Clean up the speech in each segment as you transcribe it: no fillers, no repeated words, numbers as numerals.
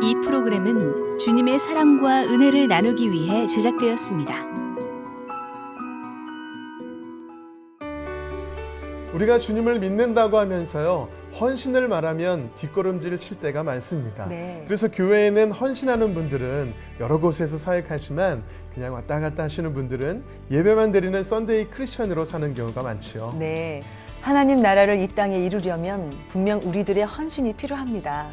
이 프로그램은 주님의 사랑과 은혜를 나누기 위해 제작되었습니다. 우리가 주님을 믿는다고 하면서요, 헌신을 말하면 뒷걸음질 칠 때가 많습니다. 네. 그래서 교회에는 헌신하는 분들은 여러 곳에서 사역하지만 그냥 왔다 갔다 하시는 분들은 예배만 드리는 썬데이 크리스천으로 사는 경우가 많지요. 네. 하나님 나라를 이 땅에 이루려면 분명 우리들의 헌신이 필요합니다.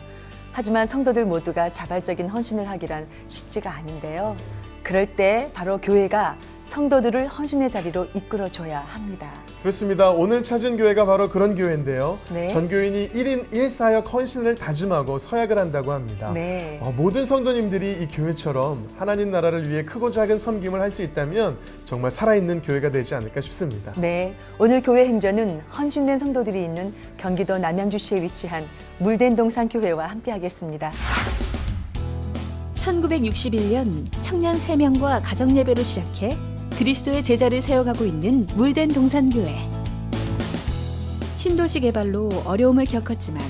하지만 성도들 모두가 자발적인 헌신을 하기란 쉽지가 않은데요. 그럴 때 바로 교회가 성도들을 헌신의 자리로 이끌어줘야 합니다. 그렇습니다. 오늘 찾은 교회가 바로 그런 교회인데요. 네. 전교인이 1인 1사역 헌신을 다짐하고 서약을 한다고 합니다. 네. 모든 성도님들이 이 교회처럼 하나님 나라를 위해 크고 작은 섬김을 할 수 있다면 정말 살아있는 교회가 되지 않을까 싶습니다. 네. 오늘 교회 행전은 헌신된 성도들이 있는 경기도 남양주시에 위치한 물된 동산 교회와 함께하겠습니다. 1961년 청년 3명과 가정예배로 시작해 그리스도의 제자를 세워가고 있는 물된 동산교회. 신도시 개발로 어려움을 겪었지만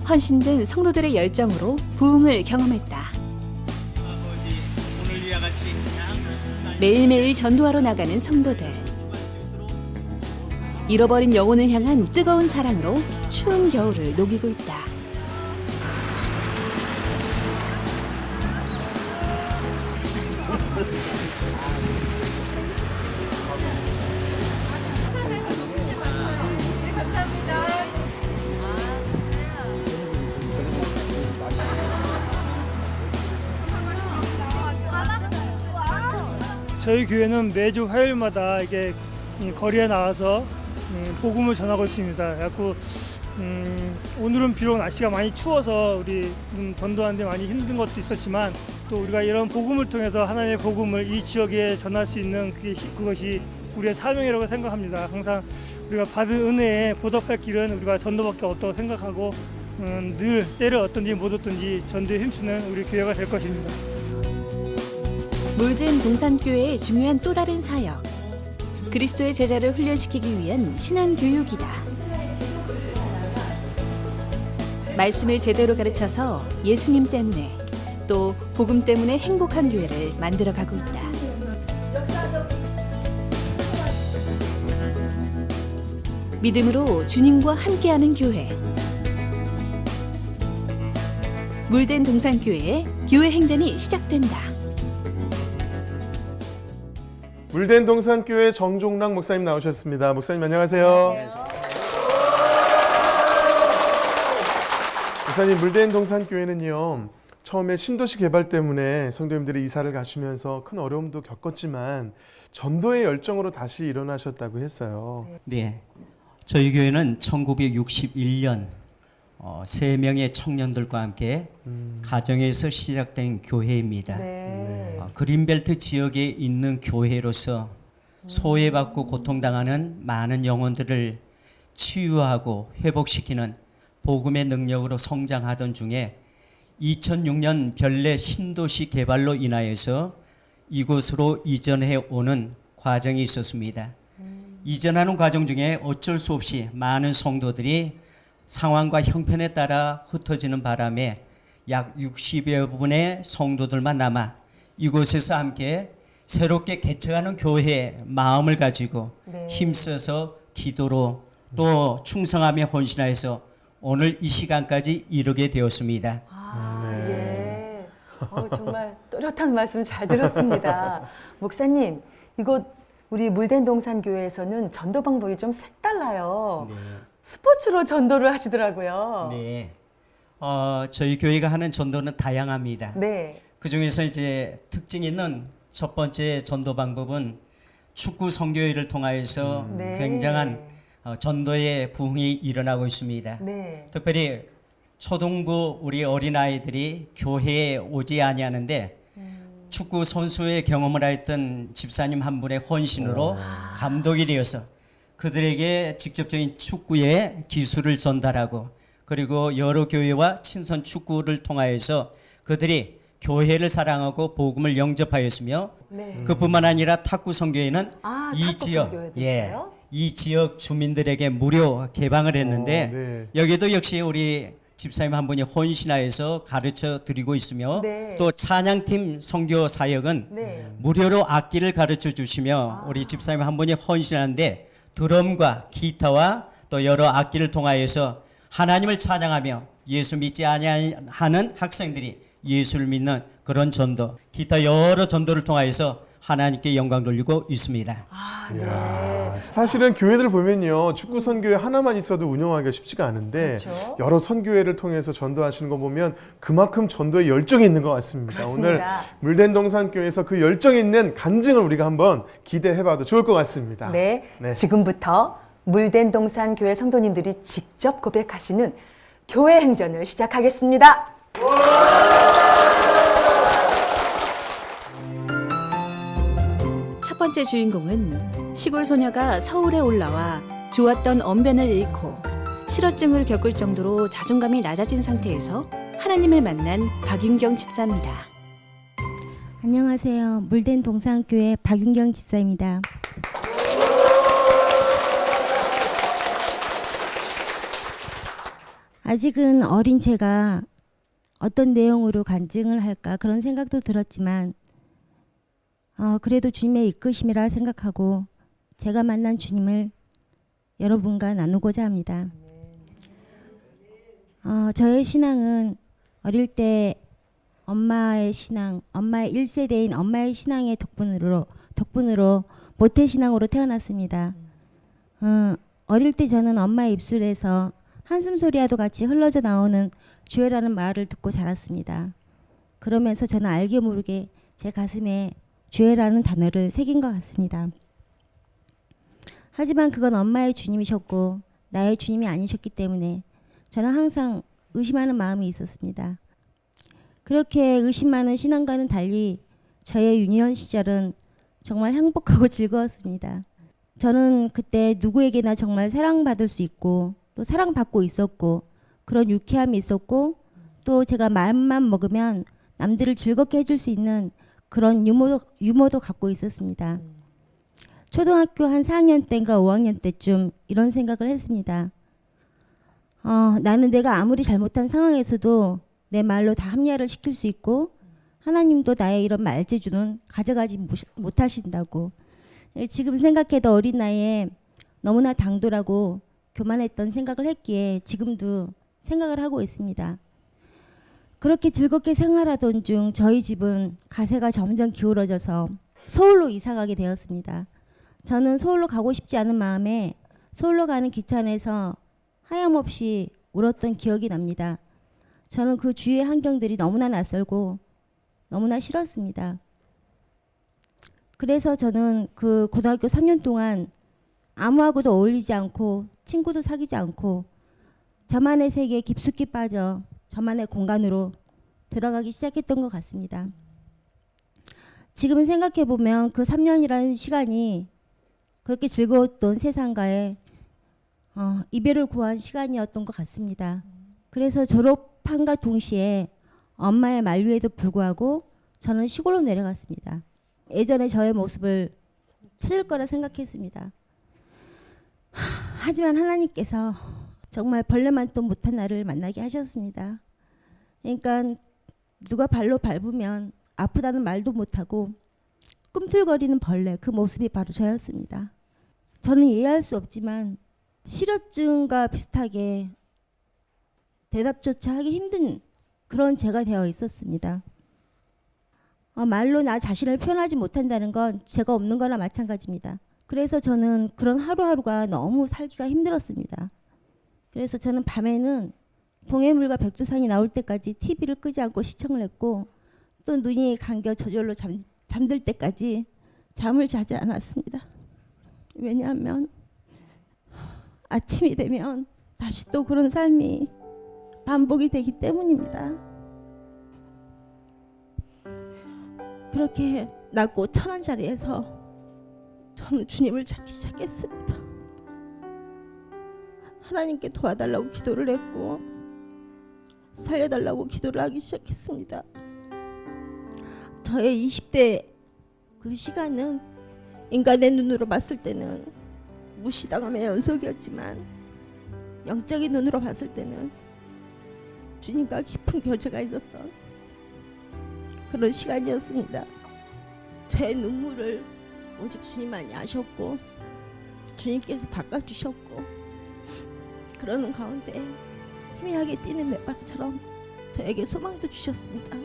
헌신된 성도들의 열정으로 부흥을 경험했다. 매일매일 전도하러 나가는 성도들. 잃어버린 영혼을 향한 뜨거운 사랑으로 추운 겨울을 녹이고 있다. 저희 교회는 매주 화요일마다 이게 거리에 나와서 복음을 전하고 있습니다. 그래갖고 오늘은 비록 날씨가 많이 추워서 우리 전도하는데 많이 힘든 것도 있었지만 또 우리가 이런 복음을 통해서 하나님의 복음을 이 지역에 전할 수 있는 그것이 우리의 사명이라고 생각합니다. 항상 우리가 받은 은혜에 보답할 길은 우리가 전도밖에 없다고 생각하고 늘 때를 얻든지 못 얻든지 전도에 힘쓰는 우리 교회가 될 것입니다. 물든 동산교회의 중요한 또 다른 사역. 그리스도의 제자를 훈련시키기 위한 신앙교육이다. 말씀을 제대로 가르쳐서 예수님 때문에 또 복음 때문에 행복한 교회를 만들어가고 있다. 믿음으로 주님과 함께하는 교회. 물된 동산교회의 교회 행전이 시작된다. 물된 동산교회 정종락 목사님 나오셨습니다. 목사님 안녕하세요. 목사님, 물된 동산교회는요, 처음에 신도시 개발 때문에 성도님들이 이사를 가시면서 큰 어려움도 겪었지만 전도의 열정으로 다시 일어나셨다고 했어요. 네, 저희 교회는 1961년 3명의 청년들과 함께 가정에서 시작된 교회입니다. 네. 그린벨트 지역에 있는 교회로서 소외받고 고통당하는 많은 영혼들을 치유하고 회복시키는 복음의 능력으로 성장하던 중에 2006년 별내 신도시 개발로 인하여서 이곳으로 이전해 오는 과정이 있었습니다. 이전하는 과정 중에 어쩔 수 없이 많은 성도들이 상황과 형편에 따라 흩어지는 바람에 약 60여 분의 성도들만 남아 이곳에서 함께 새롭게 개척하는 교회의 마음을 가지고 힘써서 기도로 또 충성하며 헌신하여서 오늘 이 시간까지 이르게 되었습니다. 예. 정말 또렷한 말씀 잘 들었습니다. 목사님, 이곳 우리 물된 동산 교회에서는 전도 방법이 좀 색달라요. 네. 스포츠로 전도를 하시더라고요. 네. 저희 교회가 하는 전도는 다양합니다. 네. 그 중에서 이제 특징 있는 첫 번째 전도 방법은 축구 선교회를 통하여서 네. 굉장한 전도의 부흥이 일어나고 있습니다. 네. 특별히 초등부 우리 어린아이들이 교회에 오지 아니하는데 축구 선수의 경험을 했던 집사님 한 분의 헌신으로 감독이 되어서 그들에게 직접적인 축구의 기술을 전달하고 그리고 여러 교회와 친선 축구를 통하여서 그들이 교회를 사랑하고 복음을 영접하였으며 네. 그뿐만 아니라 탁구 선교회는 아, 이 탁구 지역 선교회도 있어요? 이 지역 주민들에게 무료 개방을 했는데 네. 여기도 역시 우리 집사님 한 분이 헌신하여서 가르쳐 드리고 있으며 네. 또 찬양팀 선교 사역은 네. 무료로 악기를 가르쳐 주시며 우리 집사님 한 분이 헌신하는데 드럼과 기타와 또 여러 악기를 통하여서 하나님을 찬양하며 예수 믿지 아니하는 학생들이 예수를 믿는 그런 전도, 기타 여러 전도를 통하여서 하나님께 영광 돌리고 있습니다. 아, 이야, 네. 사실은 교회들 보면요, 축구 선교회 하나만 있어도 운영하기가 쉽지가 않은데 그렇죠. 여러 선교회를 통해서 전도하시는 거 보면 그만큼 전도에 열정이 있는 것 같습니다. 그렇습니다. 오늘 물된 동산교회에서 그 열정 있는 간증을 우리가 한번 기대해봐도 좋을 것 같습니다. 네. 네. 지금부터 물된 동산 교회 성도님들이 직접 고백하시는 교회 행전을 시작하겠습니다. 첫 번째 주인공은 시골 소녀가 서울에 올라와 좋았던 언변을 잃고 실어증을 겪을 정도로 자존감이 낮아진 상태에서 하나님을 만난 박윤경 집사입니다. 안녕하세요. 물된 동산교회 박윤경 집사입니다. 아직은 어린 제가 어떤 내용으로 간증을 할까 그런 생각도 들었지만 그래도 주님의 이끄심이라 생각하고 제가 만난 주님을 여러분과 나누고자 합니다. 저의 신앙은 어릴 때 엄마의 신앙, 엄마의 1세대인 엄마의 신앙의 덕분으로 모태신앙으로 태어났습니다. 어릴 때 저는 엄마의 입술에서 한숨소리와도 같이 흘러져 나오는 주여라는 말을 듣고 자랐습니다. 그러면서 저는 알게 모르게 제 가슴에 주여라는 단어를 새긴 것 같습니다. 하지만 그건 엄마의 주님이셨고 나의 주님이 아니셨기 때문에 저는 항상 의심하는 마음이 있었습니다. 그렇게 의심 많은 신앙과는 달리 저의 유년 시절은 정말 행복하고 즐거웠습니다. 저는 그때 누구에게나 정말 사랑받을 수 있고 또 사랑받고 있었고 그런 유쾌함이 있었고 또 제가 마음만 먹으면 남들을 즐겁게 해줄 수 있는 그런 유머도 갖고 있었습니다. 초등학교 한 4학년 때인가 5학년 때쯤 이런 생각을 했습니다. 나는 내가 아무리 잘못한 상황에서도 내 말로 다 합리화를 시킬 수 있고 하나님도 나의 이런 말재주는 가져가지 못하신다고. 지금 생각해도 어린 나이에 너무나 당돌하고 교만했던 생각을 했기에 지금도 생각을 하고 있습니다. 그렇게 즐겁게 생활하던 중 저희 집은 가세가 점점 기울어져서 서울로 이사가게 되었습니다. 저는 서울로 가고 싶지 않은 마음에 서울로 가는 기차 안에서 하염없이 울었던 기억이 납니다. 저는 그 주위의 환경들이 너무나 낯설고 너무나 싫었습니다. 그래서 저는 그 고등학교 3년 동안 아무하고도 어울리지 않고 친구도 사귀지 않고 저만의 세계에 깊숙이 빠져 저만의 공간으로 들어가기 시작했던 것 같습니다. 지금 생각해보면 그 3년이라는 시간이 그렇게 즐거웠던 세상과의 이별을 고한 시간이었던 것 같습니다. 그래서 졸업한과 동시에 엄마의 만류에도 불구하고 저는 시골로 내려갔습니다. 예전에 저의 모습을 찾을 거라 생각했습니다. 하지만 하나님께서 정말 벌레만도 못한 나를 만나게 하셨습니다. 그러니까 누가 발로 밟으면 아프다는 말도 못하고 꿈틀거리는 벌레, 그 모습이 바로 저였습니다. 저는 이해할 수 없지만 실어증과 비슷하게 대답조차 하기 힘든 그런 제가 되어 있었습니다. 말로 나 자신을 표현하지 못한다는 건 제가 없는 거나 마찬가지입니다. 그래서 저는 그런 하루하루가 너무 살기가 힘들었습니다. 그래서 저는 밤에는 동해물과 백두산이 나올 때까지 TV를 끄지 않고 시청을 했고 또 눈이 감겨 저절로 잠들 때까지 잠을 자지 않았습니다. 왜냐하면 아침이 되면 다시 또 그런 삶이 반복이 되기 때문입니다. 그렇게 낮고 천한 자리에서 저는 주님을 찾기 시작했습니다. 하나님께 도와달라고 기도를 했고 살려달라고 기도를 하기 시작했습니다. 저의 20대 그 시간은 인간의 눈으로 봤을 때는 무시당함의 연속이었지만 영적인 눈으로 봤을 때는 주님과 깊은 교제가 있었던 그런 시간이었습니다. 제 눈물을 오직 주님만이 아셨고 주님께서 닦아주셨고 그러는 가운데 희미하게 뛰는 맥박처럼 저에게 소망도 주셨습니다.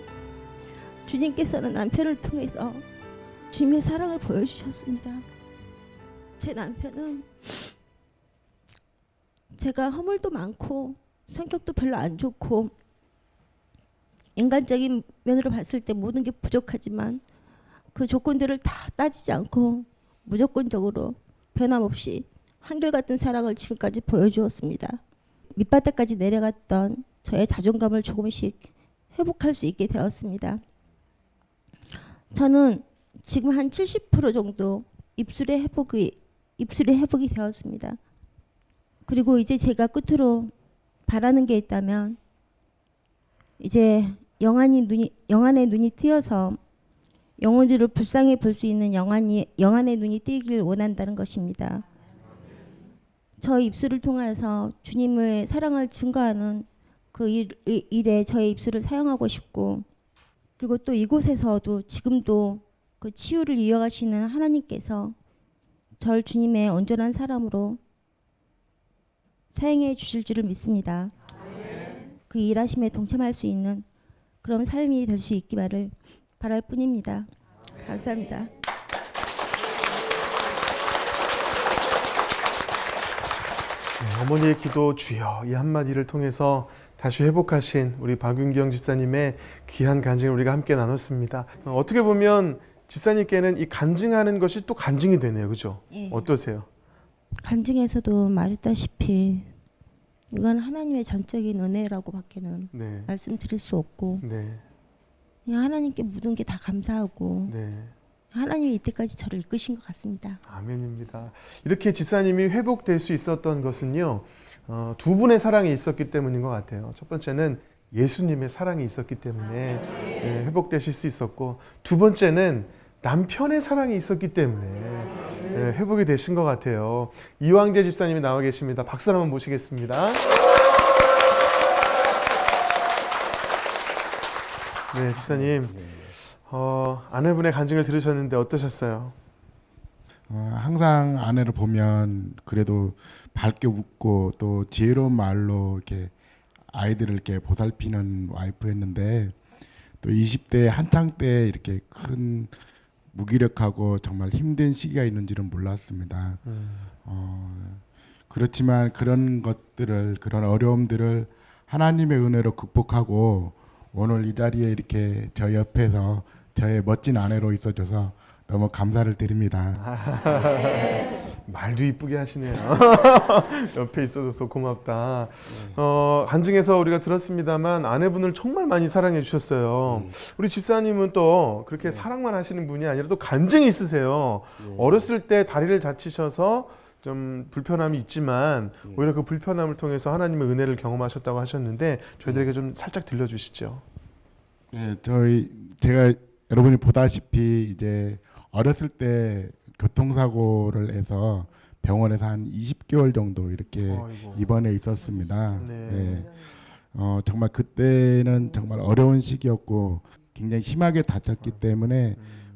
주님께서는 남편을 통해서 주님의 사랑을 보여주셨습니다. 제 남편은 제가 허물도 많고 성격도 별로 안 좋고 인간적인 면으로 봤을 때 모든 게 부족하지만 그 조건들을 다 따지지 않고 무조건적으로 변함없이 한결같은 사랑을 지금까지 보여주었습니다. 밑바닥까지 내려갔던 저의 자존감을 조금씩 회복할 수 있게 되었습니다. 저는 지금 한 70% 정도 입술의 회복이 되었습니다. 그리고 이제 제가 끝으로 바라는 게 있다면 이제 영안의 눈이 뜨여서 영혼들을 불쌍히 볼 수 있는 영안의 눈이 뜨이길 원한다는 것입니다. 저 입술을 통해서 주님의 사랑을 증거하는 그 일에 저의 입술을 사용하고 싶고 그리고 또 이곳에서도 지금도 그 치유를 이어가시는 하나님께서 절 주님의 온전한 사람으로 사용해 주실 줄을 믿습니다. 그 일하심에 동참할 수 있는 그런 삶이 될 수 있기를 바랄 뿐입니다. 감사합니다. 어머니의 기도 주여 이 한마디를 통해서 다시 회복하신 우리 박윤경 집사님의 귀한 간증을 우리가 함께 나눴습니다. 어떻게 보면 집사님께는 이 간증하는 것이 또 간증이 되네요. 그죠? 예. 어떠세요? 간증에서도 말했다시피 이건 하나님의 전적인 은혜라고 밖에는 네. 말씀드릴 수 없고 네. 그냥 하나님께 모든 게 다 감사하고 네. 하나님이 이때까지 저를 이끄신 것 같습니다. 아멘입니다. 이렇게 집사님이 회복될 수 있었던 것은요. 두 분의 사랑이 있었기 때문인 것 같아요. 첫 번째는 예수님의 사랑이 있었기 때문에 회복되실 수 있었고 두 번째는 남편의 사랑이 있었기 때문에 회복이 되신 것 같아요. 이왕재 집사님이 나와 계십니다. 박수 한번 모시겠습니다. 네, 집사님. 아내분의 간증을 들으셨는데 어떠셨어요? 항상 아내를 보면 그래도 밝게 웃고 또 지혜로운 말로 이렇게 아이들을 이렇게 보살피는 와이프였는데 또 20대 한창 때 이렇게 큰 무기력하고 정말 힘든 시기가 있는지는 몰랐습니다. 그렇지만 그런 것들을 그런 어려움들을 하나님의 은혜로 극복하고 오늘 이 자리에 이렇게 저 옆에서 저의 멋진 아내로 있어줘서 너무 감사를 드립니다. 말도 이쁘게 하시네요. 옆에 있어줘서 고맙다. 간증에서 우리가 들었습니다만 아내분을 정말 많이 사랑해 주셨어요. 우리 집사님은 또 그렇게 사랑만 하시는 분이 아니라 또 간증이 있으세요. 어렸을 때 다리를 다치셔서 좀 불편함이 있지만 오히려 그 불편함을 통해서 하나님의 은혜를 경험하셨다고 하셨는데 저희들에게 좀 살짝 들려주시죠. 네, 제가 여러분이 보다시피 이제 어렸을 때 교통사고를 해서 병원에서 한 20개월 정도 이렇게 아이고. 입원해 있었습니다. 네. 네. 정말 그때는 정말 어려운 시기였고 굉장히 심하게 다쳤기 때문에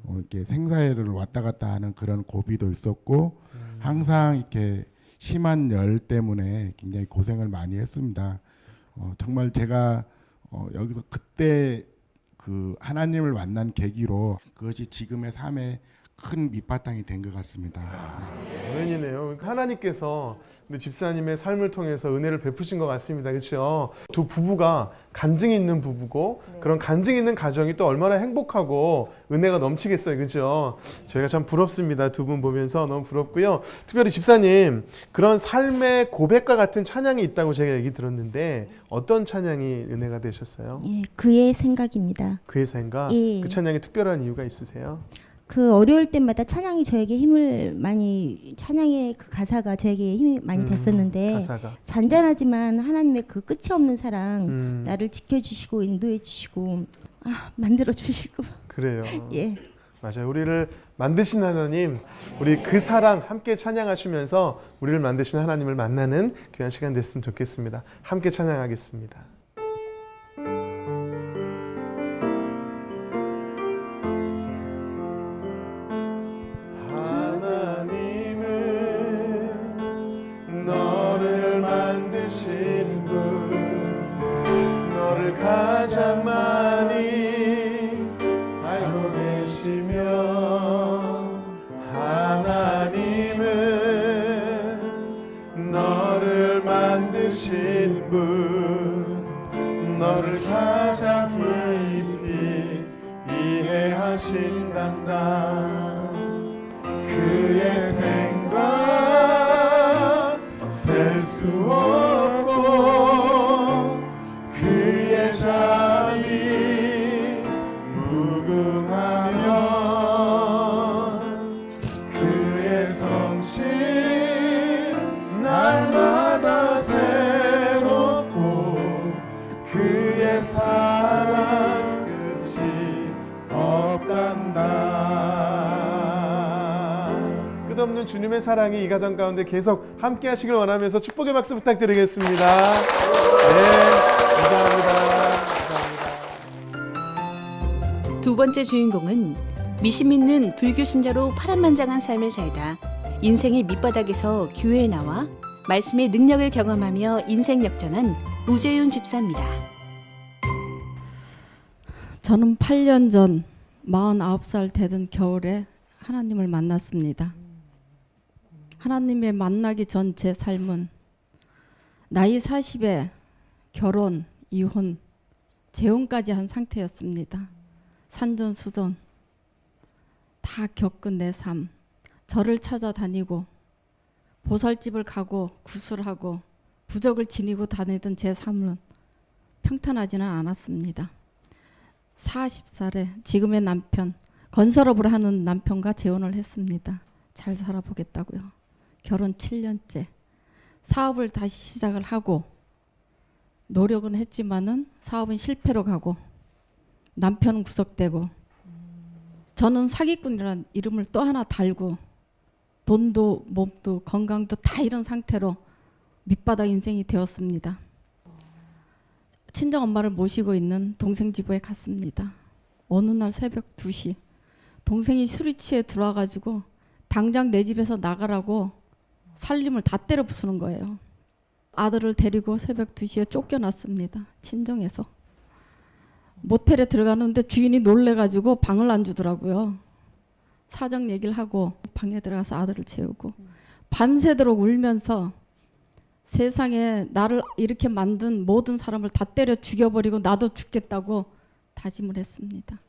이렇게 생사를 왔다 갔다 하는 그런 고비도 있었고 항상 이렇게 심한 열 때문에 굉장히 고생을 많이 했습니다. 정말 제가 여기서 그때 그 하나님을 만난 계기로 그것이 지금의 삶에 큰 밑바탕이 된 것 같습니다. 은이네요. 하나님께서 우리 집사님의 삶을 통해서 은혜를 베푸신 것 같습니다. 그렇죠? 두 부부가 간증이 있는 부부고 그런 간증이 있는 가정이 또 얼마나 행복하고 은혜가 넘치겠어요. 그렇죠? 저희가 참 부럽습니다. 두 분 보면서 너무 부럽고요. 특별히 집사님 그런 삶의 고백과 같은 찬양이 있다고 제가 얘기 들었는데 어떤 찬양이 은혜가 되셨어요? 예, 그의 생각입니다. 그의 생각? 예. 그 찬양이 특별한 이유가 있으세요? 그 어려울 때마다 찬양이 저에게 힘을 많이 찬양의 그 가사가 저에게 힘이 많이 됐었는데 가사가. 잔잔하지만 하나님의 그 끝이 없는 사랑 음. 나를 지켜주시고 인도해 주시고 만들어 주시고 그래요. 예. 맞아요. 우리를 만드신 하나님, 우리 그 사랑 함께 찬양하시면서 우리를 만드신 하나님을 만나는 귀한 시간 됐으면 좋겠습니다. 함께 찬양하겠습니다. 하나님은 너를 만드신 분, 너를 가장 많이 알고 계시며 하나님은 너를 만드신 분, 너를 가장 깊이 이해하신단다. 그의 생각 셀 수 없고 그의 자비 무궁하며 그의 성실 날마다 새롭고 그의 사랑 끝이 없단다. 끝없는 주님의 사랑이 이 가정 가운데 계속 함께 하시길 원하면서 축복의 박수 부탁드리겠습니다. 네, 감사합니다. 두 번째 주인공은 미신 믿는 불교 신자로 파란만장한 삶을 살다 인생의 밑바닥에서 교회에 나와 말씀의 능력을 경험하며 인생 역전한 우재윤 집사입니다. 저는 8년 전 49살 되던 겨울에 하나님을 만났습니다. 하나님의 만나기 전 제 삶은 나이 40에 결혼, 이혼, 재혼까지 한 상태였습니다. 산전수전 다 겪은 내 삶. 절을 찾아다니고 보살집을 가고 구슬하고 부적을 지니고 다니던 제 삶은 평탄하지는 않았습니다. 40살에 지금의 남편, 건설업을 하는 남편과 재혼을 했습니다. 잘 살아보겠다고요. 결혼 7년째. 사업을 다시 시작을 하고 노력은 했지만은 사업은 실패로 가고 남편은 구속되고 저는 사기꾼이라는 이름을 또 하나 달고 돈도 몸도 건강도 다 잃은 상태로 밑바닥 인생이 되었습니다. 친정 엄마를 모시고 있는 동생 집에 갔습니다. 어느 날 새벽 2시 동생이 술이 취해 들어와가지고 당장 내 집에서 나가라고 살림을 다 때려 부수는 거예요. 아들을 데리고 새벽 2시에 쫓겨났습니다. 친정에서. 모텔에 들어가는데 주인이 놀래가지고 방을 안 주더라고요. 사정 얘기를 하고 방에 들어가서 아들을 재우고 밤새도록 울면서 세상에 나를 이렇게 만든 모든 사람을 다 때려 죽여버리고 나도 죽겠다고 다짐을 했습니다.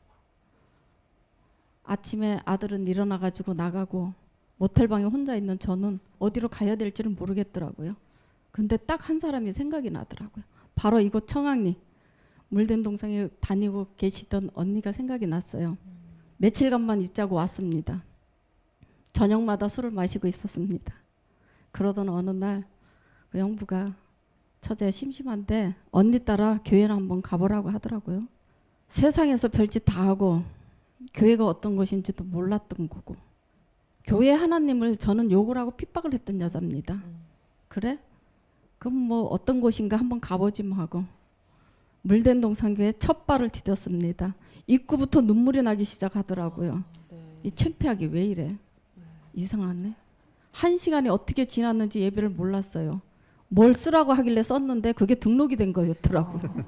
아침에 아들은 일어나가지고 나가고 모텔방에 혼자 있는 저는 어디로 가야 될지를 모르겠더라고요. 근데 딱 한 사람이 생각이 나더라고요. 바로 이곳 청학리 물된 동상에 다니고 계시던 언니가 생각이 났어요. 며칠간만 있자고 왔습니다. 저녁마다 술을 마시고 있었습니다. 그러던 어느 날 그 영부가 처제 심심한데 언니 따라 교회나 한번 가보라고 하더라고요. 세상에서 별짓 다 하고 교회가 어떤 것인지도 몰랐던 거고 교회 하나님을 저는 욕을 하고 핍박을 했던 여자입니다. 그래? 그럼 뭐 어떤 곳인가 한번 가보지 뭐 하고 물된 동상교회 첫 발을 디뎠습니다. 입구부터 눈물이 나기 시작하더라고요. 이 창피하게 왜 이래? 이상하네. 1시간이 어떻게 지났는지 예배를 몰랐어요. 뭘 쓰라고 하길래 썼는데 그게 등록이 된 거였더라고요.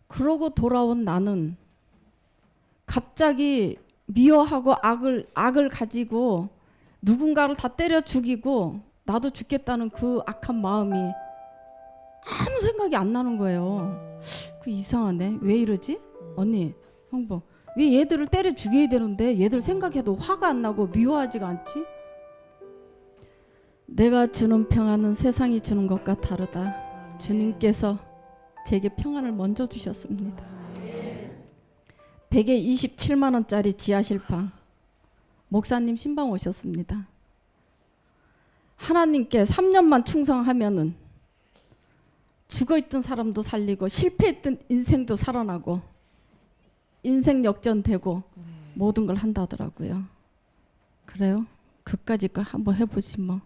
그러고 돌아온 나는 갑자기 미워하고 악을 가지고 누군가를 다 때려 죽이고 나도 죽겠다는 그 악한 마음이 아무 생각이 안 나는 거예요. 그 이상하네. 왜 이러지? 언니, 형부, 왜 얘들을 때려 죽여야 되는데 얘들 생각해도 화가 안 나고 미워하지가 않지? 내가 주는 평안은 세상이 주는 것과 다르다. 주님께서 제게 평안을 먼저 주셨습니다. 127만 원짜리 지하실방 목사님 신방 오셨습니다. 하나님께 3년만 충성하면은 죽어있던 사람도 살리고 실패했던 인생도 살아나고 인생 역전되고 모든 걸 한다더라고요. 그래요? 그까짓 거 한번 해보지 뭐.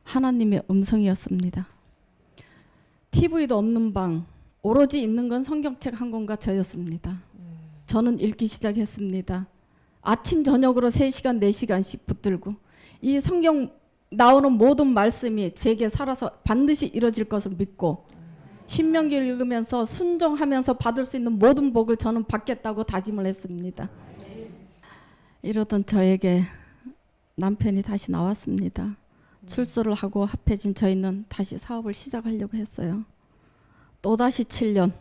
하나님의 음성이었습니다. TV도 없는 방, 오로지 있는 건 성경책 한 권과 저였습니다. 저는 읽기 시작했습니다. 아침 저녁으로 3시간 4시간씩 붙들고 이 성경 나오는 모든 말씀이 제게 살아서 반드시 이루어질 것을 믿고 신명기를 읽으면서 순종하면서 받을 수 있는 모든 복을 저는 받겠다고 다짐을 했습니다. 이러던 저에게 남편이 다시 나왔습니다. 출소를 하고 합해진 저희는 다시 사업을 시작하려고 했어요. 또다시 7년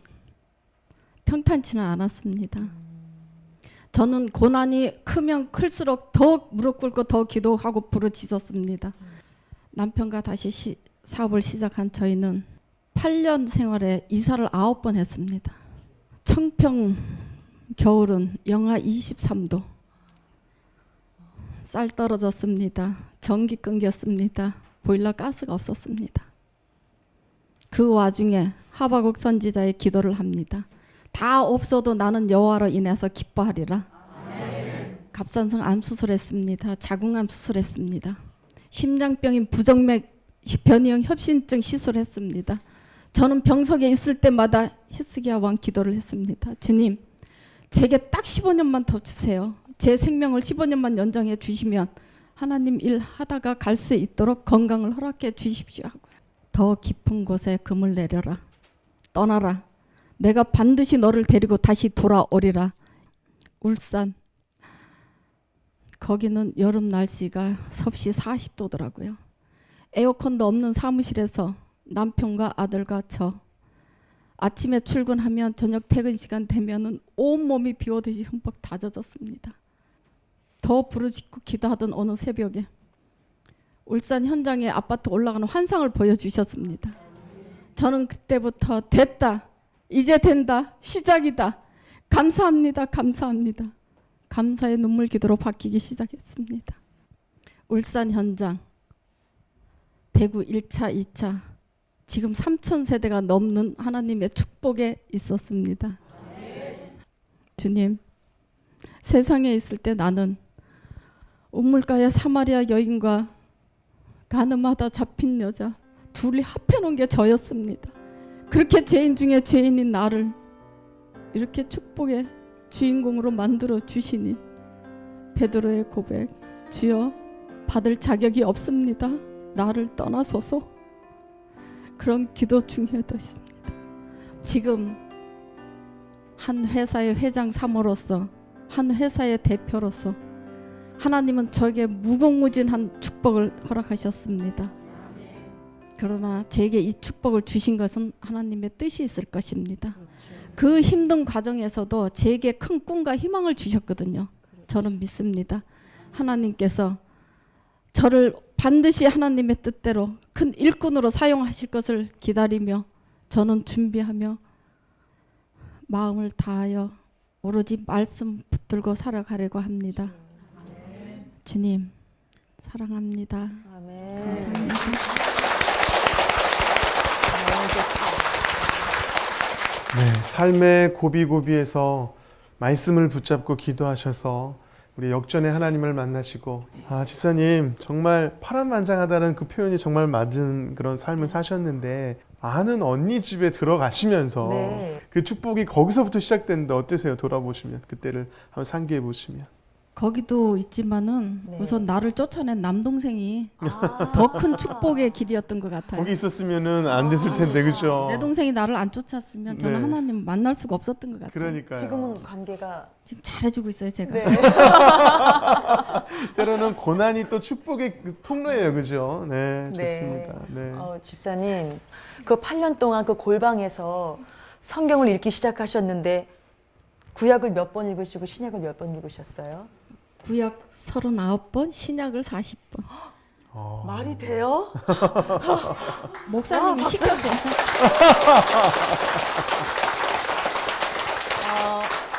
평탄치는 않았습니다. 저는 고난이 크면 클수록 더 무릎 꿇고 더 기도하고 부르짖었습니다. 남편과 다시 사업을 시작한 저희는 8년 생활에 이사를 9번 했습니다. 청평 겨울은 영하 23도. 쌀 떨어졌습니다. 전기 끊겼습니다. 보일러 가스가 없었습니다. 그 와중에 하바국 선지자의 기도를 합니다. 다 없어도 나는 여호와로 인해서 기뻐하리라. 갑상선 암 수술했습니다. 자궁암 수술했습니다. 심장병인 부정맥 변이형 협신증 시술했습니다. 저는 병석에 있을 때마다 히스기야 왕 기도를 했습니다. 주님, 제게 딱 15년만 더 주세요. 제 생명을 15년만 연장해 주시면 하나님 일 하다가 갈 수 있도록 건강을 허락해 주십시오 하고요. 더 깊은 곳에 금을 내려라. 떠나라. 내가 반드시 너를 데리고 다시 돌아오리라. 울산. 거기는 여름 날씨가 섭씨 40도더라고요. 에어컨도 없는 사무실에서 남편과 아들과 저 아침에 출근하면 저녁 퇴근 시간 되면은 온몸이 비 오듯이 흠뻑 다 젖었습니다. 더 부르짖고 기도하던 어느 새벽에 울산 현장에 아파트 올라가는 환상을 보여주셨습니다. 저는 그때부터 됐다. 이제 된다. 시작이다. 감사합니다. 감사합니다. 감사의 눈물 기도로 바뀌기 시작했습니다. 울산 현장, 대구 1차, 2차, 지금 3,000세대가 넘는 하나님의 축복에 있었습니다. 주님, 세상에 있을 때 나는 우물가의 사마리아 여인과 가늠하다 잡힌 여자 둘이 합해놓은 게 저였습니다. 그렇게 죄인 중에 죄인인 나를 이렇게 축복의 주인공으로 만들어 주시니 베드로의 고백, 주여 받을 자격이 없습니다. 나를 떠나소서. 그런 기도 중이었습니다. 지금 한 회사의 회장 사모로서, 한 회사의 대표로서 하나님은 저에게 무궁무진한 축복을 허락하셨습니다. 그러나 제게 이 축복을 주신 것은 하나님의 뜻이 있을 것입니다. 그 힘든 과정에서도 제게 큰 꿈과 희망을 주셨거든요. 저는 믿습니다. 하나님께서 저를 반드시 하나님의 뜻대로 큰 일꾼으로 사용하실 것을 기다리며 저는 준비하며 마음을 다하여 오로지 말씀 붙들고 살아가려고 합니다. 주님 사랑합니다. 감사합니다. 네, 삶의 고비고비에서 말씀을 붙잡고 기도하셔서 우리 역전의 하나님을 만나시고, 집사님 정말 파란만장하다는 그 표현이 정말 맞은 그런 삶을 사셨는데, 아는 언니 집에 들어가시면서 네. 그 축복이 거기서부터 시작됐는데 어떠세요? 돌아보시면 그때를 한번 상기해 보시면. 거기도 있지만은 네. 우선 나를 쫓아낸 남동생이 아. 더 큰 축복의 길이었던 것 같아요. 거기 있었으면은 안 됐을 텐데 그죠? 내 동생이 나를 안 쫓았으면 저는 네. 하나님 만날 수가 없었던 것 같아요. 그러니까요. 지금은 관계가 지금 잘해주고 있어요, 제가. 네. 때로는 고난이 또 축복의 그 통로예요, 그죠? 네, 네. 좋습니다. 네. 집사님, 그 8년 동안 그 골방에서 성경을 읽기 시작하셨는데 구약을 몇 번 읽으시고 신약을 몇 번 읽으셨어요? 구약 39번, 신약을 40번. 말이 돼요? 목사님이 시켜서.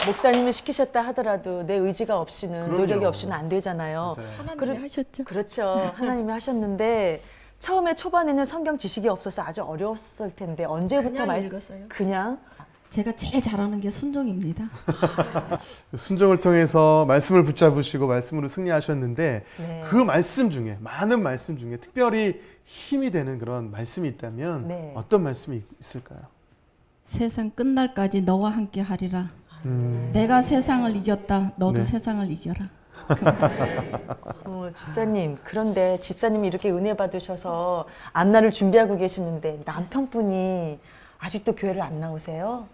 목사님이 시키셨다 하더라도 내 의지가 없이는 그럼요. 노력이 없이는 안 되잖아요. 맞아요. 하나님이 그래- 하셨죠. 그렇죠. 하나님이 하셨는데 처음에 초반에는 성경 지식이 없어서 아주 어려웠을 텐데 언제부터 그냥 읽었어요. 그냥 제가 제일 잘하는 게 순종입니다. 순종을 통해서 말씀을 붙잡으시고 말씀으로 승리하셨는데 네. 그 말씀 중에 많은 말씀 중에 특별히 힘이 되는 그런 말씀이 있다면 네. 어떤 말씀이 있을까요? 세상 끝날까지 너와 함께 하리라. 내가 세상을 이겼다. 너도 네. 세상을 이겨라. 집사님, 그런데 집사님이 이렇게 은혜 받으셔서 앞날을 준비하고 계시는데 남편분이 아직도 교회를 안 나오세요?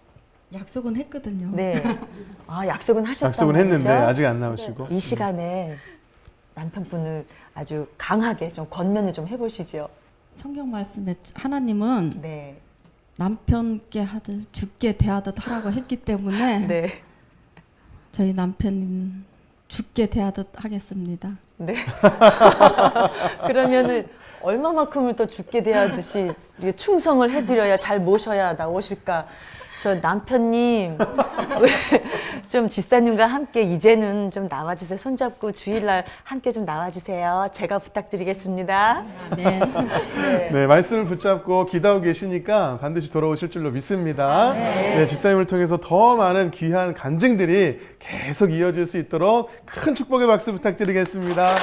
약속은 했거든요. 네. 약속은 하셨다. 약속은 했는데 아직 안 나오시고. 이 시간에 남편분을 아주 강하게 좀 권면을 좀 해보시죠. 성경 말씀에 하나님은 네. 남편께 하듯 죽게 대하듯 하라고 했기 때문에 네. 저희 남편 죽게 대하듯 하겠습니다. 네. 그러면은 얼마만큼을 더 죽게 대하듯이 이게 충성을 해드려야 잘 모셔야 나오실까? 저 남편님 좀 집사님과 함께 이제는 좀 나와주세요. 손잡고 주일날 함께 좀 나와주세요. 제가 부탁드리겠습니다. 네. 네, 말씀을 붙잡고 기도하고 계시니까 반드시 돌아오실 줄로 믿습니다. 네, 집사님을 통해서 더 많은 귀한 간증들이 계속 이어질 수 있도록 큰 축복의 박수 부탁드리겠습니다.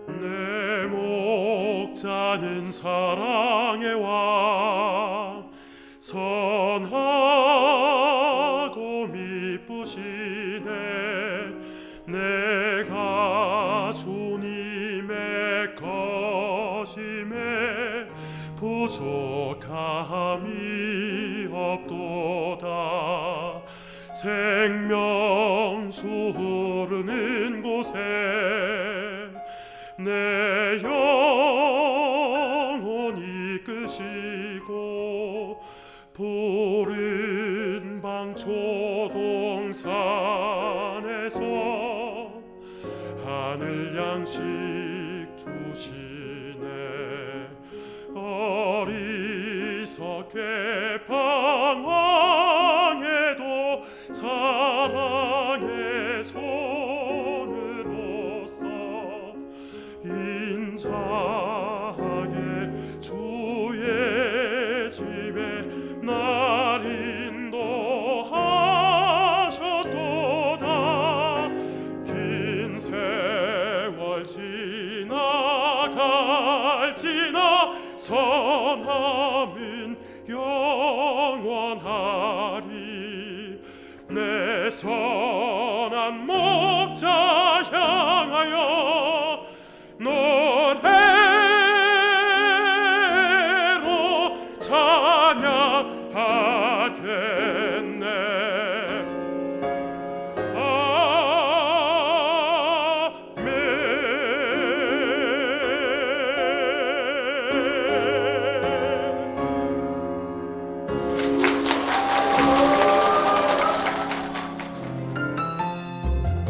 내 목자는 사랑의 왕 선하고 미쁘시네 내가 주님의 것임에 부족함이 없도다 생명수 흐르는 곳에 내 영혼 이끄시고 푸른 방초동산에서 하늘 양식 주시네 어리석게 방황해도 사랑의 손으로서 인자하게 주의 집에 날 인도하셨도다 긴 세월 지나갈지나 선함은 영원하리 내 선한 목자 향하여 노래로 찬양하겠네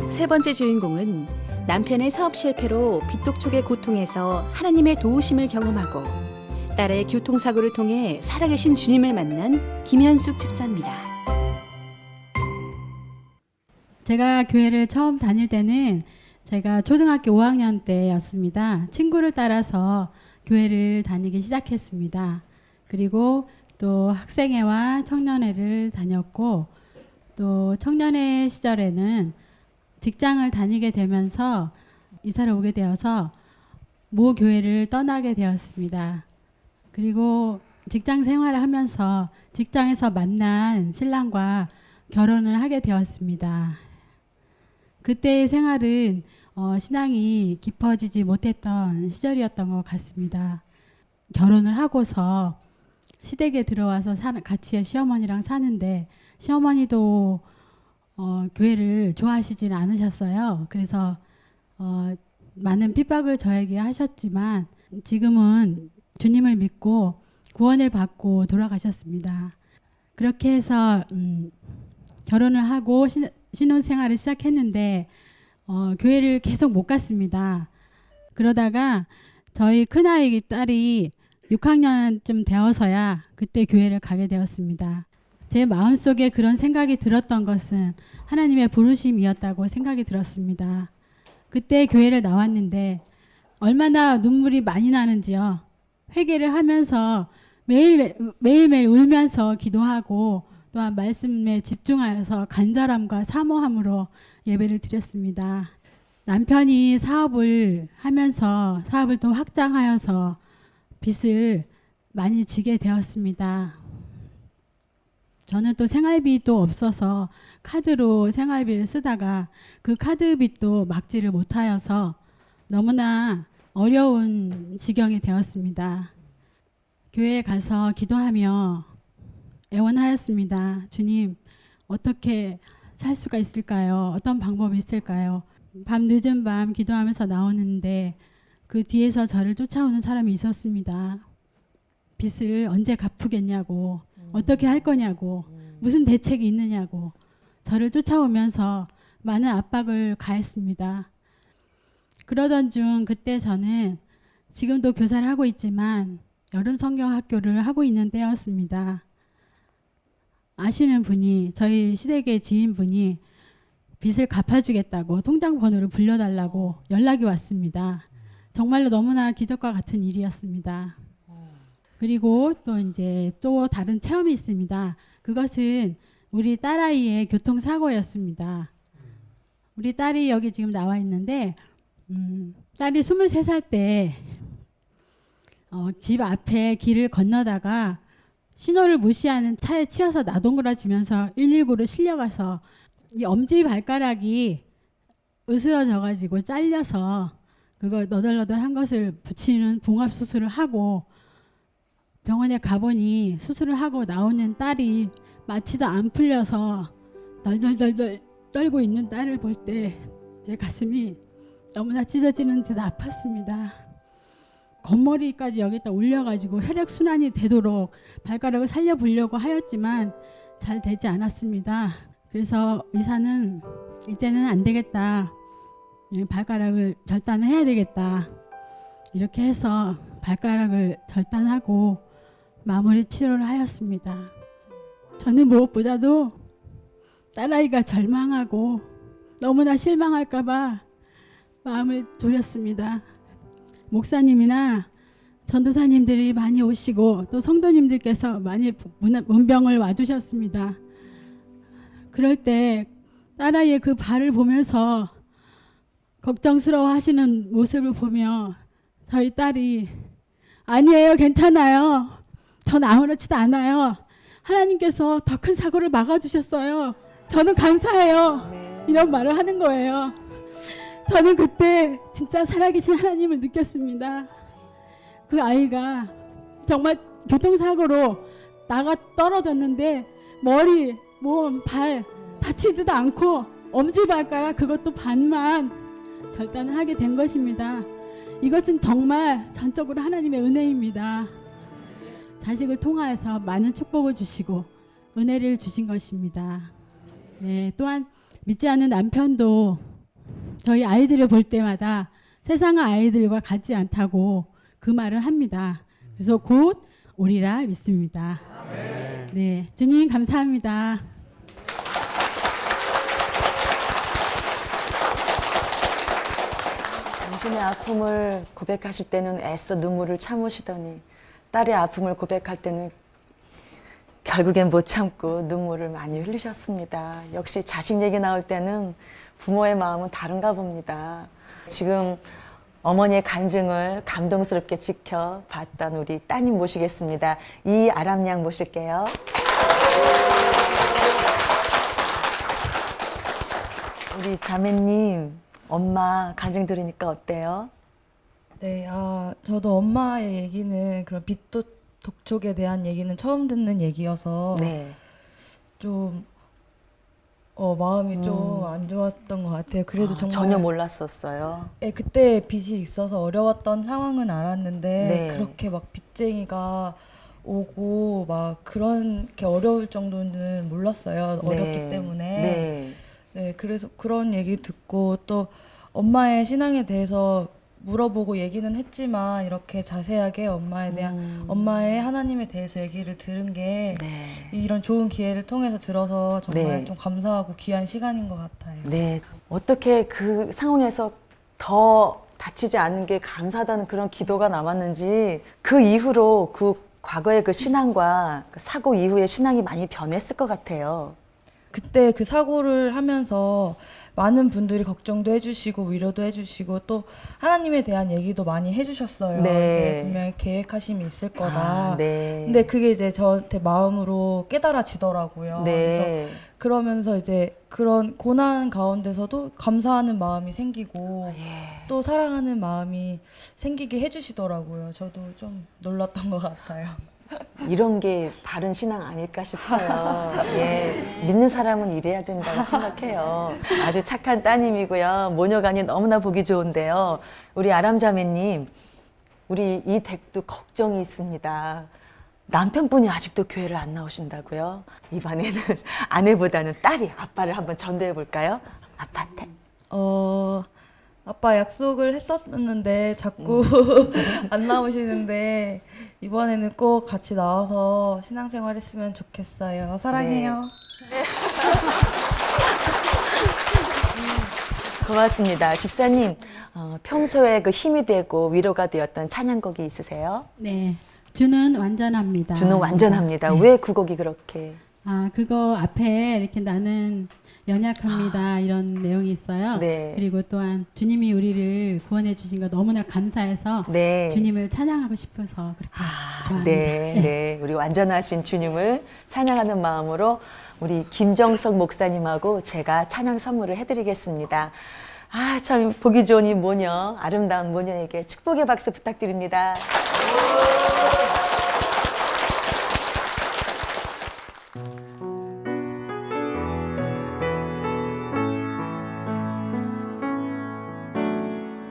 세 번째 주인공은 남편의 사업 실패로 빚독촉의 고통에서 하나님의 도우심을 경험하고 딸의 교통사고를 통해 살아계신 주님을 만난 김현숙 집사입니다. 제가 교회를 처음 다닐 때는 제가 초등학교 5학년 때였습니다. 친구를 따라서 교회를 다니기 시작했습니다. 그리고 또 학생회와 청년회를 다녔고 또 청년회 시절에는 직장을 다니게 되면서 이사를 오게 되어서 모 교회를 떠나게 되었습니다. 그리고 직장 생활을 하면서 직장에서 만난 신랑과 결혼을 하게 되었습니다. 그때의 생활은 신앙이 깊어지지 못했던 시절이었던 것 같습니다. 결혼을 하고서 시댁에 들어와서 같이 시어머니랑 사는데 시어머니도 교회를 좋아하시지는 않으셨어요. 그래서 많은 핍박을 저에게 하셨지만 지금은 주님을 믿고 구원을 받고 돌아가셨습니다. 그렇게 해서 결혼을 하고 신혼생활을 시작했는데 교회를 계속 못 갔습니다. 그러다가 저희 큰아이 딸이 6학년쯤 되어서야 그때 교회를 가게 되었습니다. 제 마음속에 그런 생각이 들었던 것은 하나님의 부르심이었다고 생각이 들었습니다. 그때 교회를 나왔는데 얼마나 눈물이 많이 나는지요. 회개를 하면서 매일매일 울면서 기도하고 또한 말씀에 집중하여서 간절함과 사모함으로 예배를 드렸습니다. 남편이 사업을 하면서 사업을 또 확장하여서 빚을 많이 지게 되었습니다. 저는 또 생활비도 없어서 카드로 생활비를 쓰다가 그 카드 빚도 막지를 못하여서 너무나 어려운 지경이 되었습니다. 교회에 가서 기도하며 애원하였습니다. 주님, 어떻게 살 수가 있을까요? 어떤 방법이 있을까요? 늦은 밤 기도하면서 나오는데 그 뒤에서 저를 쫓아오는 사람이 있었습니다. 빚을 언제 갚으겠냐고, 어떻게 할 거냐고, 무슨 대책이 있느냐고 저를 쫓아오면서 많은 압박을 가했습니다. 그러던 중 그때 저는 지금도 교사를 하고 있지만 여름 성경학교를 하고 있는 때였습니다. 아시는 분이, 저희 시댁의 지인분이 빚을 갚아주겠다고 통장 번호를 불려달라고 연락이 왔습니다. 정말로 너무나 기적과 같은 일이었습니다. 그리고 또 다른 체험이 있습니다. 그것은 우리 딸아이의 교통사고였습니다. 우리 딸이 여기 지금 나와 있는데 딸이 23살 때 집 앞에 길을 건너다가 신호를 무시하는 차에 치여서 나동그라지면서 119로 실려가서 이 엄지 발가락이 으스러져 가지고 잘려서 그거 너덜너덜한 것을 붙이는 봉합 수술을 하고 병원에 가보니 수술을 하고 나오는 딸이 마취도 안 풀려서 덜덜덜덜 떨고 있는 딸을 볼 때 제 가슴이 너무나 찢어지는 듯 아팠습니다. 겉머리까지 여기다 올려가지고 혈액순환이 되도록 발가락을 살려보려고 하였지만 잘 되지 않았습니다. 그래서 의사는 이제는 안 되겠다. 발가락을 절단을 해야 되겠다. 이렇게 해서 발가락을 절단하고 마무리 치료를 하였습니다. 저는 무엇보다도 딸아이가 절망하고 너무나 실망할까봐 마음을 졸였습니다. 목사님이나 전도사님들이 많이 오시고 또 성도님들께서 많이 문병을 와주셨습니다. 그럴 때 딸아이의 그 발을 보면서 걱정스러워 하시는 모습을 보며 저희 딸이 아니에요, 괜찮아요. 전 아무렇지도 않아요. 하나님께서 더 큰 사고를 막아주셨어요. 저는 감사해요. 이런 말을 하는 거예요. 저는 그때 진짜 살아계신 하나님을 느꼈습니다. 그 아이가 정말 교통사고로 나가 떨어졌는데 머리, 몸, 발 다치지도 않고 엄지발가락 그것도 반만 절단을 하게 된 것입니다. 이것은 정말 전적으로 하나님의 은혜입니다. 자식을 통하여서 많은 축복을 주시고 은혜를 주신 것입니다. 네, 또한 믿지 않는 남편도 저희 아이들을 볼 때마다 세상의 아이들과 같지 않다고 그 말을 합니다. 그래서 곧 오리라 믿습니다. 네, 주님 감사합니다. 당신의 아픔을 고백하실 때는 애써 눈물을 참으시더니 딸의 아픔을 고백할 때는 결국엔 못 참고 눈물을 많이 흘리셨습니다. 역시 자식 얘기 나올 때는 부모의 마음은 다른가 봅니다. 지금 어머니의 간증을 감동스럽게 지켜봤던 우리 따님 모시겠습니다. 이아람 양 모실게요. 우리 자매님, 엄마 간증 들으니까 어때요? 네, 저도 엄마의 얘기는 그런 빛도 독촉에 대한 얘기는 처음 듣는 얘기여서 네. 좀 마음이 좀 안 좋았던 것 같아요. 그래도 정말 전혀 몰랐었어요. 네, 그때 빚이 있어서 어려웠던 상황은 알았는데 네. 그렇게 막 빚쟁이가 오고 막 그렇게 어려울 정도는 몰랐어요. 어렵기 때문에. 네. 네, 그래서 그런 얘기 듣고 또 엄마의 신앙에 대해서 물어보고 얘기는 했지만 이렇게 자세하게 엄마에 대한 엄마의 하나님에 대해서 얘기를 들은 게 네. 이런 좋은 기회를 통해서 들어서 정말 네. 좀 감사하고 귀한 시간인 것 같아요. 네. 어떻게 그 상황에서 더 다치지 않는 게 감사하다는 그런 기도가 남았는지 그 이후로 그 과거의 그 신앙과 그 사고 이후의 신앙이 많이 변했을 것 같아요. 그때 그 사고를 하면서 많은 분들이 걱정도 해주시고 위로도 해주시고 또 하나님에 대한 얘기도 많이 해주셨어요. 네. 이게 분명히 계획하심이 있을 거다. 네. 근데 그게 이제 저한테 마음으로 깨달아지더라고요. 그래서 네. 그러면서 이제 그런 고난 가운데서도 감사하는 마음이 생기고 또 사랑하는 마음이 생기게 해주시더라고요. 저도 좀 놀랐던 것 같아요. 이런 게 바른 신앙 아닐까 싶어요. 예, 믿는 사람은 이래야 된다고 생각해요. 아주 착한 따님이고요. 모녀간이 너무나 보기 좋은데요. 우리 아람자매님, 우리 이 댁도 걱정이 있습니다. 남편분이 아직도 교회를 안 나오신다고요? 이번에는 아내보다는 딸이 아빠를 한번 전도해 볼까요? 아빠한테. 아빠 약속을 했었는데 자꾸 안 나오시는데 이번에는 꼭 같이 나와서 신앙생활 했으면 좋겠어요. 사랑해요. 고맙습니다. 집사님, 평소에 그 힘이 되고 위로가 되었던 찬양곡이 있으세요? 네, 주는 완전합니다. 주는 완전합니다. 네. 왜 그 곡이 그렇게? 그거 앞에 이렇게 나는 연약합니다 이런 내용이 있어요. 네. 그리고 또한 주님이 우리를 구원해 주신 거 너무나 감사해서 네. 주님을 찬양하고 싶어서 그렇게 좋아합니다. 네, 네. 우리 완전하신 주님을 찬양하는 마음으로 우리 김정석 목사님하고 제가 찬양 선물을 해드리겠습니다. 참 보기 좋은 이 모녀, 아름다운 모녀에게 축복의 박수 부탁드립니다.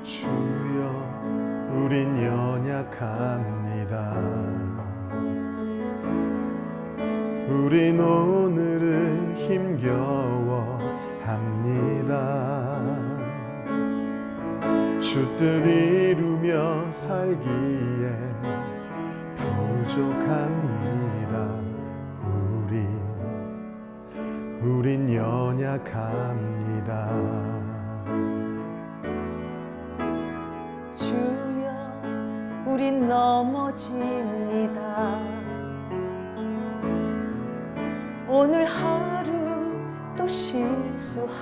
주여 우린 연약합니다. 우린 오늘을 힘겨워합니다. 주 뜻 이루며 살기에 부족합니다. 우린 연약합니다. 주여, 우린 넘어집니다. 오늘 하루 또 실수합니다.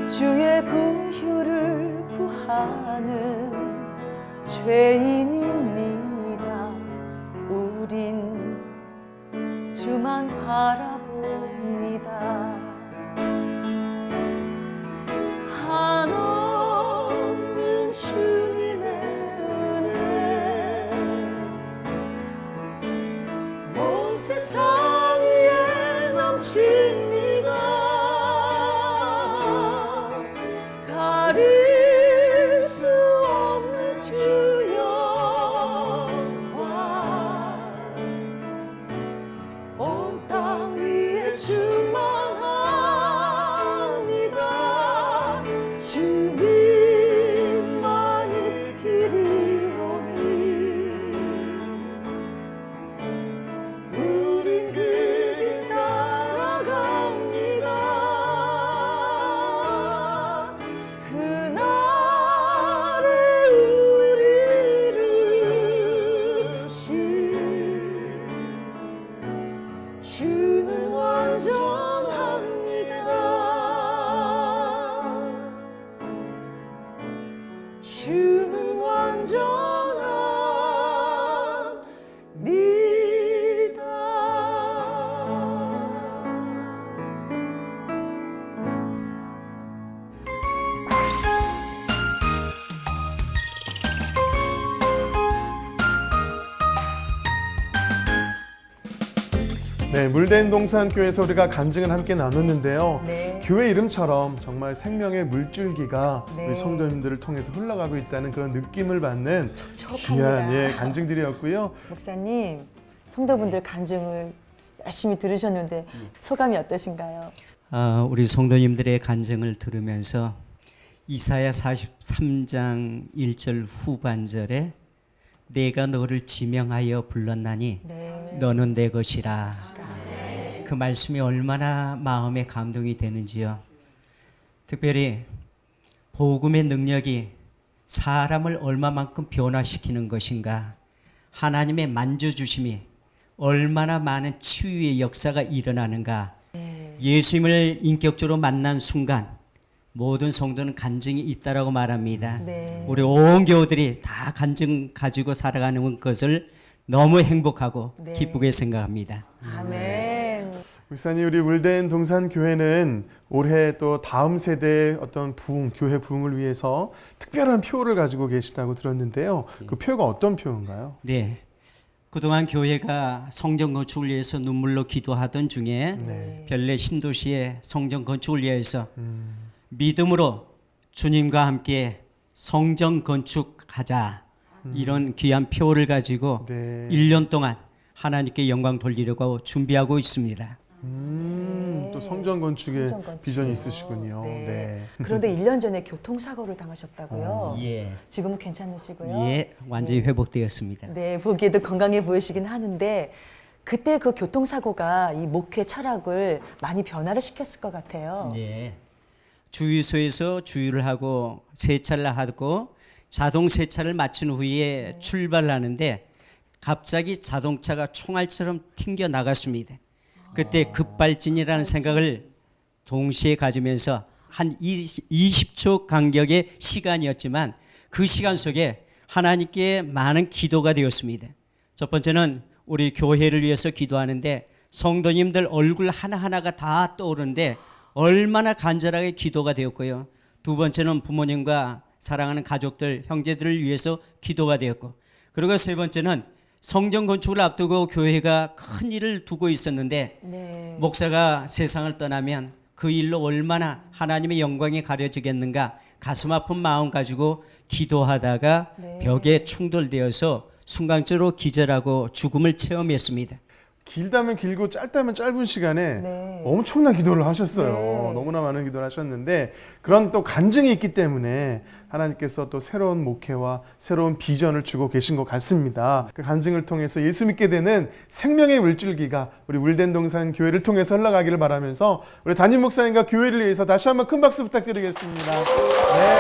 주의 긍휼을 구하는 죄인입니다. 우린 주만 바라봅니다. 한없는 주님의 은혜 온 세상 위에 넘칩니다. 가릴 수 없는 주여 온 땅 위에 충만합니다. 주님만이 길이오니 우린 그 길 따라갑니다. 네, 물된동산교회에서 우리가 간증을 함께 나눴는데요. 네. 교회 이름처럼 정말 생명의 물줄기가 네. 우리 성도님들을 통해서 흘러가고 있다는 그런 느낌을 받는 촉촉합니다. 귀한 간증들이었고요. 목사님, 성도분들 간증을 열심히 들으셨는데 소감이 어떠신가요? 우리 성도님들의 간증을 들으면서 이사야 43장 1절 후반절에 내가 너를 지명하여 불렀나니 네. 너는 내 것이라. 그 말씀이 얼마나 마음에 감동이 되는지요. 특별히 복음의 능력이 사람을 얼마만큼 변화시키는 것인가, 하나님의 만져주심이 얼마나 많은 치유의 역사가 일어나는가. 예수님을 인격적으로 만난 순간 모든 성도는 간증이 있다라고 말합니다. 네. 우리 온 교우들이 다 간증 가지고 살아가는 것을 너무 행복하고 네. 기쁘게 생각합니다. 아멘. 목사님, 우리 물된동산교회는 올해 또 다음 세대의 어떤 부흥, 교회 부흥을 위해서 특별한 표를 가지고 계시다고 들었는데요. 그 표가 어떤 표인가요? 네. 그동안 교회가 성전 건축을 위해서 눈물로 기도하던 중에 네. 별내 신도시의 성전 건축을 위해서 믿음으로 주님과 함께 성전 건축하자, 이런 귀한 표를 가지고 네. 1년 동안 하나님께 영광 돌리려고 준비하고 있습니다. 또 성전 건축에 성전 건축이요. 비전이 있으시군요. 네. 네. 그런데 1년 전에 교통사고를 당하셨다고요? 예. 지금은 괜찮으시고요? 예, 완전히 회복되었습니다. 네, 보기에도 건강해 보이시긴 하는데 그때 그 교통사고가 이 목회 철학을 많이 변화를 시켰을 것 같아요. 예. 주유소에서 주유를 하고 세차를 하고 자동 세차를 마친 후에 출발하는데 갑자기 자동차가 총알처럼 튕겨 나갔습니다. 그때 급발진이라는 생각을 동시에 가지면서 한 20초 간격의 시간이었지만 그 시간 속에 하나님께 많은 기도가 되었습니다. 첫 번째는 우리 교회를 위해서 기도하는데 성도님들 얼굴 하나하나가 다 떠오르는데 얼마나 간절하게 기도가 되었고요. 두 번째는 부모님과 사랑하는 가족들, 형제들을 위해서 기도가 되었고, 그리고 세 번째는 성전 건축을 앞두고 교회가 큰 일을 두고 있었는데 네. 목사가 세상을 떠나면 그 일로 얼마나 하나님의 영광이 가려지겠는가, 가슴 아픈 마음 가지고 기도하다가 네. 벽에 충돌되어서 순간적으로 기절하고 죽음을 체험했습니다. 길다면 길고 짧다면 짧은 시간에 네. 엄청난 기도를 하셨어요. 네. 너무나 많은 기도를 하셨는데 그런 또 간증이 있기 때문에 하나님께서 또 새로운 목회와 새로운 비전을 주고 계신 것 같습니다. 그 간증을 통해서 예수 믿게 되는 생명의 물줄기가 우리 물된동산 교회를 통해서 흘러가기를 바라면서 우리 담임 목사님과 교회를 위해서 다시 한번 큰 박수 부탁드리겠습니다. 네.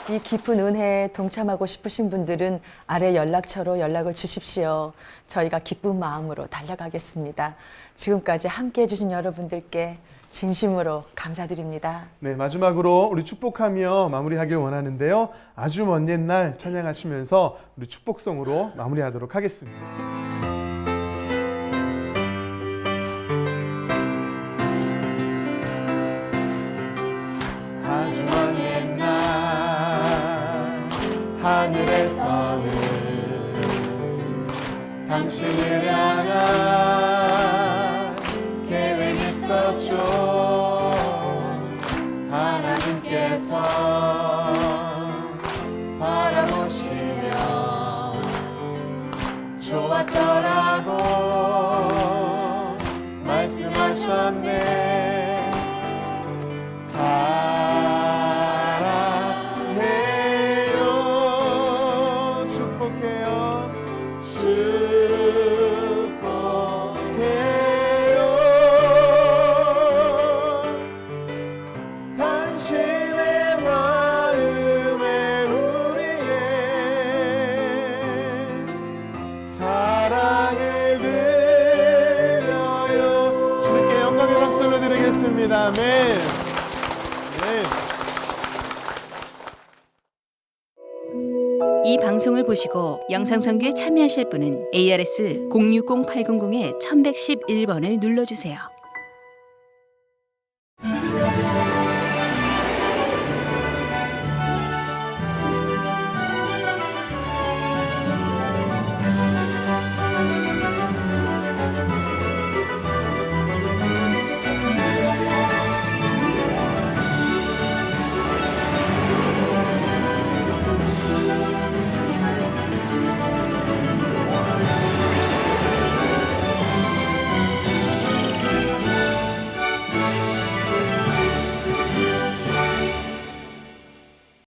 이 깊은 은혜에 동참하고 싶으신 분들은 아래 연락처로 연락을 주십시오. 저희가 기쁜 마음으로 달려가겠습니다. 지금까지 함께해 주신 여러분들께 진심으로 감사드립니다. 네, 마지막으로 우리 축복하며 마무리하길 원하는데요. 아주 먼 옛날 찬양하시면서 우리 축복송으로 마무리하도록 하겠습니다. 아주 먼 옛날 하늘에서는 당신을 향한 계획이 있었죠. 하나님께서 바라보시며 좋았더라고 말씀하셨네. 사랑해요. 축복해요. 축복해요. 당신의 마음에 우리의 사랑을 드려요. 주님께 영광의 박수를 드리겠습니다. 아멘. 이 방송을 보시고 영상선교에 참여하실 분은 ARS 060-800-1111번을 눌러주세요.